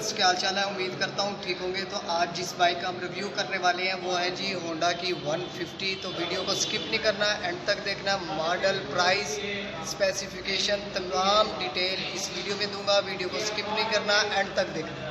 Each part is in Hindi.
व्यूअर्स, क्या हाल चाल है। उम्मीद करता हूँ ठीक होंगे। तो आज जिस बाइक का हम रिव्यू करने वाले हैं वो है जी होंडा की 150। तो वीडियो को स्किप नहीं करना, एंड तक देखना। मॉडल, प्राइस, स्पेसिफिकेशन, तमाम डिटेल इस वीडियो में दूंगा। वीडियो को स्किप नहीं करना, एंड तक देखना।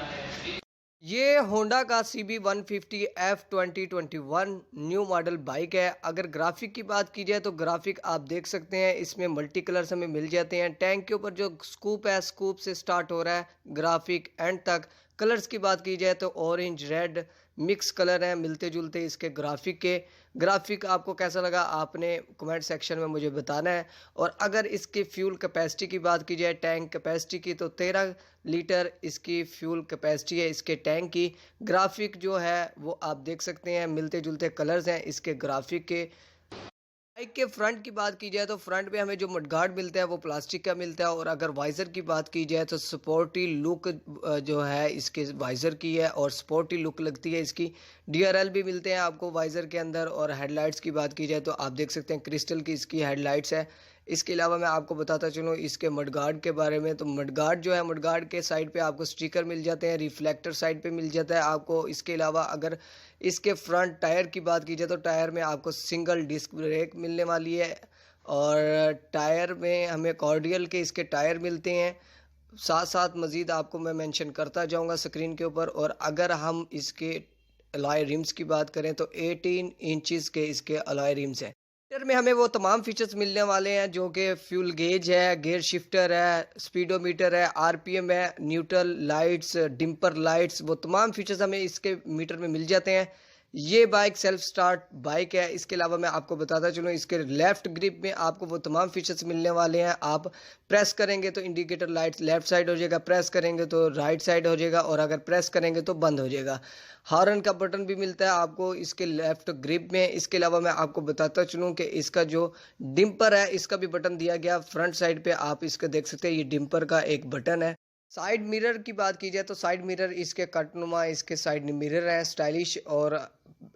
ये होंडा का CB 150 F 2021 new model bike है। अगर ग्राफिक की बात की जाए तो ग्राफिक आप देख सकते हैं, इसमें मल्टी कलर्स हमें मिल जाते हैं। टैंक के ऊपर जो स्कूप है, स्कूप से स्टार्ट हो रहा है ग्राफिक एंड तक। कलर्स की बात की जाए तो ऑरेंज, रेड मिक्स कलर हैं मिलते जुलते इसके ग्राफिक के। ग्राफिक आपको कैसा लगा आपने कमेंट सेक्शन में मुझे बताना है। और अगर इसकी फ्यूल कैपेसिटी की बात की जाए, टैंक कैपेसिटी की, तो 13 लीटर इसकी फ्यूल कैपेसिटी है इसके टैंक की। ग्राफिक जो है वो आप देख सकते हैं, मिलते जुलते कलर्स हैं इसके ग्राफिक के। बाइक के फ्रंट की बात की जाए तो फ्रंट पे हमें जो मडगार्ड मिलता है वो प्लास्टिक का मिलता है। और अगर वाइज़र की बात की जाए तो स्पोर्टी लुक जो है इसके वाइज़र की है, और स्पोर्टी लुक लगती है इसकी। DRL भी मिलते हैं आपको वाइज़र के अंदर। और हेडलाइट्स की बात की जाए तो आप देख सकते हैं क्रिस्टल की इसकी हेडलाइट्स है। इसके अलावा मैं आपको बताता चलूँ इसके मडगार्ड के बारे में। तो मडगार्ड जो है, मडगार्ड के साइड पे आपको स्टिकर मिल जाते हैं, रिफ्लेक्टर साइड पे मिल जाता है आपको। इसके अलावा अगर इसके फ्रंट टायर की बात की जाए तो टायर में आपको सिंगल डिस्क ब्रेक मिलने वाली है। और टायर में हमें कॉर्डियल के इसके टायर मिलते हैं। साथ साथ मज़ीद आपको मैं मेंशन करता जाऊंगा स्क्रीन के ऊपर। और अगर हम इसके अलॉय रिम्स की बात करें तो 18 इंचज़ के इसके अलॉय रिम्स हैं। मीटर में हमें वो तमाम फीचर्स मिलने वाले हैं जो कि फ्यूल गेज है, गियर शिफ्टर है, स्पीडोमीटर है, RPM है, न्यूट्रल लाइट्स, डिम्पर लाइट्स, वो तमाम फीचर्स हमें इसके मीटर में मिल जाते हैं। ये बाइक सेल्फ स्टार्ट बाइक है। इसके अलावा मैं आपको बताता चलूँ इसके लेफ़्ट ग्रिप में आपको वो तमाम फीचर्स मिलने वाले हैं। आप प्रेस करेंगे तो इंडिकेटर लाइट्स लेफ़्ट साइड हो जाएगा, प्रेस करेंगे तो राइट साइड हो जाएगा, और अगर प्रेस करेंगे तो बंद हो जाएगा। हॉर्न का बटन भी मिलता है आपको इसके लेफ़्ट ग्रिप में। इसके अलावा मैं आपको बताता चलूँ कि इसका जो डिम्पर है इसका भी बटन दिया गया फ्रंट साइड पे। आप इसका देख सकते हैं, ये डिम्पर का एक बटन है। साइड मिरर की बात की जाए तो साइड मिरर इसके कटनुमा इसके साइड मिरर हैं स्टाइलिश। और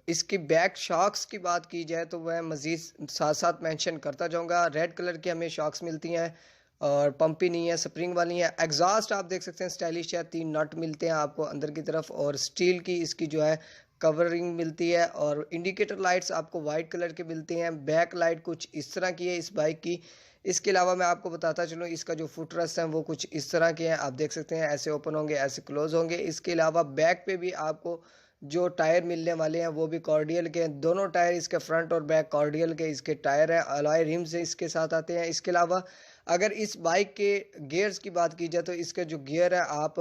इसकी बैक शॉक्स की बात की जाए तो वह मज़ीद साथ साथ मेंशन करता जाऊंगा। रेड कलर की हमें शॉक्स मिलती हैं, और पंपी नहीं है, स्प्रिंग वाली है। एग्जॉस्ट आप देख सकते हैं स्टाइलिश है, 3 नट मिलते हैं आपको अंदर की तरफ, और स्टील की इसकी जो है कवरिंग मिलती है। और इंडिकेटर लाइट्स आपको वाइट कलर के मिलते हैं। बैक लाइट कुछ इस तरह की है इस बाइक की। इसके अलावा मैं आपको बताता चलूँ इसका जो फुट रेस्ट है वो कुछ इस तरह के हैं, आप देख सकते हैं, ऐसे ओपन होंगे, ऐसे क्लोज होंगे। इसके अलावा बैक पे भी आपको जो टायर मिलने वाले हैं वो भी कॉर्डियल के हैं। दोनों टायर इसके फ्रंट और बैक कॉर्डियल के इसके टायर हैं। अलॉय रिम्स इसके साथ आते हैं। इसके अलावा अगर इस बाइक के गियर्स की बात की जाए तो इसके जो गियर है, आप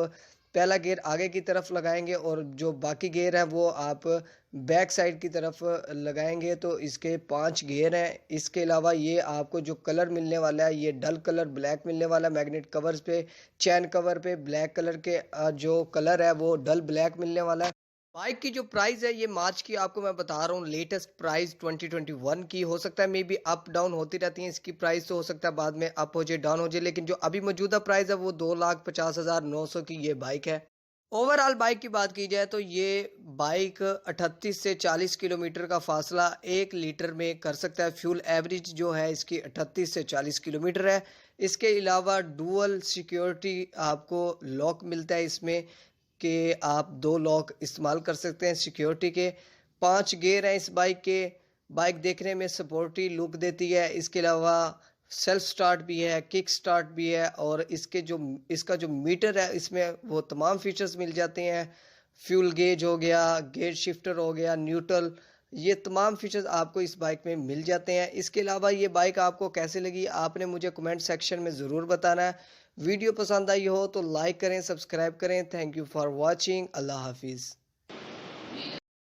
पहला गियर आगे की तरफ लगाएंगे और जो बाकी गियर है वो आप बैक साइड की तरफ लगाएंगे। तो इसके 5 गियर हैं। इसके अलावा ये आपको जो कलर मिलने वाला है ये डल कलर ब्लैक मिलने वाला है। मैग्नेट कवर्स पे, चैन कवर पे ब्लैक कलर के जो कलर है वो डल ब्लैक मिलने वाला है। बाइक की जो प्राइस है ये मार्च की आपको मैं बता रहा हूँ, लेटेस्ट प्राइस 2021 की। हो सकता है मे बी अप डाउन होती रहती है इसकी प्राइस, तो हो सकता है बाद में अप हो जाए, डाउन हो जाए, लेकिन जो अभी मौजूदा प्राइस है वो 2,50,900 की ये बाइक है। ओवरऑल बाइक की बात की जाए तो ये बाइक 38 से 40 किलोमीटर का फासला 1 लीटर में कर सकता है। फ्यूल एवरेज जो है इसकी 38 से 40 किलोमीटर है। इसके अलावा डुअल सिक्योरिटी आपको लॉक मिलता है इसमें, कि आप 2 लॉक इस्तेमाल कर सकते हैं सिक्योरिटी के। 5 गियर हैं इस बाइक के। बाइक देखने में स्पोर्टी लुक देती है। इसके अलावा सेल्फ स्टार्ट भी है, किक स्टार्ट भी है, और इसका जो मीटर है इसमें वो तमाम फीचर्स मिल जाते हैं। फ्यूल गेज हो गया, गेज शिफ्टर हो गया, न्यूट्रल, ये तमाम फीचर्स आपको इस बाइक में मिल जाते हैं। इसके अलावा ये बाइक आपको कैसे लगी आपने मुझे कमेंट सेक्शन में ज़रूर बताना है। वीडियो पसंद आई हो तो लाइक करें, सब्सक्राइब करें। Thank you for watching. अल्लाह हाफिज़।